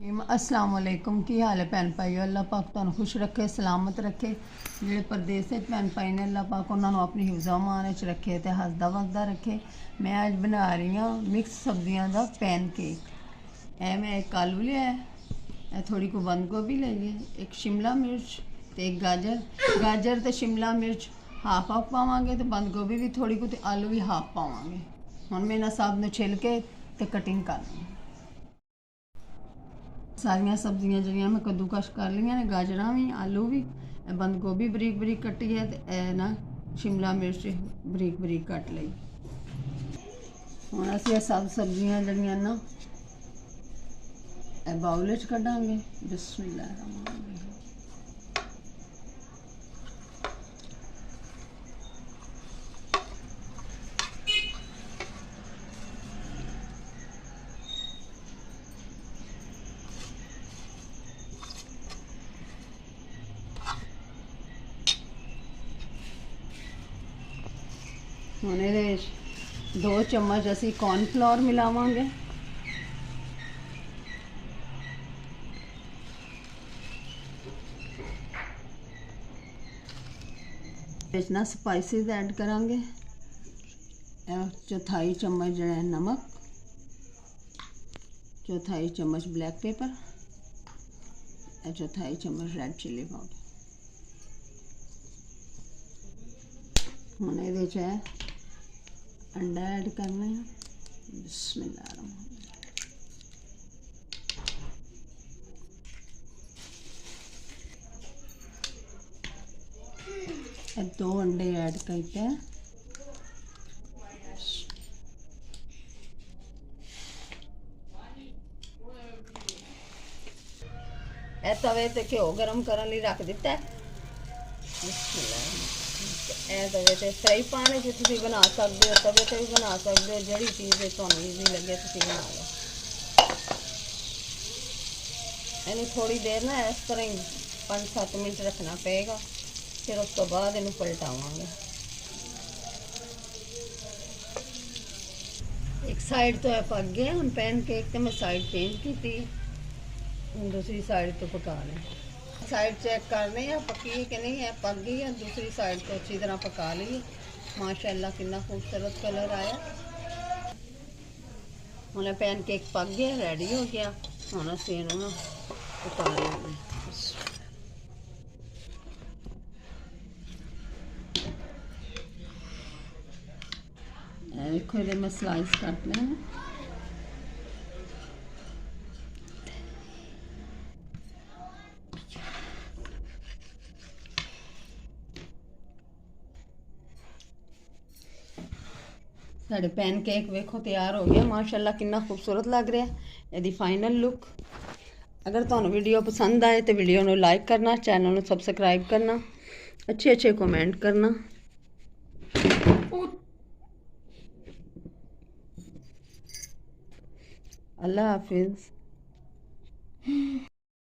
अस्सलाम वालेकुम की हाल है भैन भाईओ। अल्लाह पाक तुहानू खुश रखे, सलामत रखे। ਜਿਹੜੇ परदेस भैन भाई ने अल्लाह पाक उन्होंने अपनी हिफ्ज़ अमान च रखे तो हसदा वसदा रखे। मैं अज बना रही हाँ मिक्स सब्जियों का पैन केक। मैं एक आलू लिया है, थोड़ी को बंद गोभी ली है, एक शिमला मिर्च तो एक गाजर तो शिमला मिर्च हाफ पावांगे तो बंद गोभी भी थोड़ी को तो आलू भी हाफ पावांगे। हुण मैं इन्हां सब नूं छिल के तो कटिंग कर लूँ। सारिया सब्जियां जिहड़ियां मैं कद्दूकश कर लिया ने, गाजर भी आलू भी, बंद गोभी बरीक बरीक कट्टी है तो ना शिमला मिर्च बरीक बरीक कट ली। हुण असीं सब सब्जियां जिहड़ियां ना बाउल च कड्डांगे। बिस्मिल्लाह रहमान रहीम। ਹੁਣ ਇਹਦੇ ਵਿੱਚ 2 ਚਮਚ ਅਸੀਂ ਕੌਰਨਫਲੋਰ ਮਿਲਾਵਾਂਗੇ। ਵਿੱਚ ਨਾ ਸਪਾਈਸਿਸ ਐਡ ਕਰਾਂਗੇ। ਚੌਥਾਈ ਚਮਚ ਜਿਹੜਾ ਹੈ ਨਮਕ, ਚੌਥਾਈ ਚਮਚ ਬਲੈਕ ਪੇਪਰ, ਚੌਥਾਈ ਚਮਚ ਰੈਡ चिली पाउडर। ਹੁਣ ਇਹਦੇ 'ਚ ਹੈ अंडा ऐड करना है। बिस्मिल्लाह रहमान रहीम। 2 अंडे ऐड करके तवे ते घ्यो गर्म करने लिए रख दिता है। तवे ते फ्राई पैन च तुसीं बना सकते हो, तवे ते भी बना सकते हो, जिहड़ी चीज़ तुहानूं ईजी लगे तुसीं बना लो। इहनूं थोड़ी देर ना इस तरह ही 5-7 मिनट रखना पेगा, फिर उस तो बाद इहनूं पलटावांगे। एक साइड तो है पक गया। हुण पैन केक ते मैं साइड चेंज की, हुण दूसरी साइड तो पका लें। साइड चेक करने हैं पकी है कि नहीं है, पक गई है। दूसरी साइड तो अच्छी तरह पका ली। माशाल्लाह कितना खूबसूरत कलर आया। हुण पैन केक पक गया, रेडी हो गया। हुण असीं इहनूं उतार लेंगे। देखो ये मैं स्लाइस कट लें। साढ़े पैन केक वेखो तैयार हो गया। माशाल्लाह कितना खूबसूरत लग रहा है। यदि फाइनल लुक अगर तुहानूं वीडियो पसंद आए तो वीडियो नूं लाइक करना, चैनल नूं सबसक्राइब करना, अच्छे कमेंट करना। अल्लाह हाफिज़।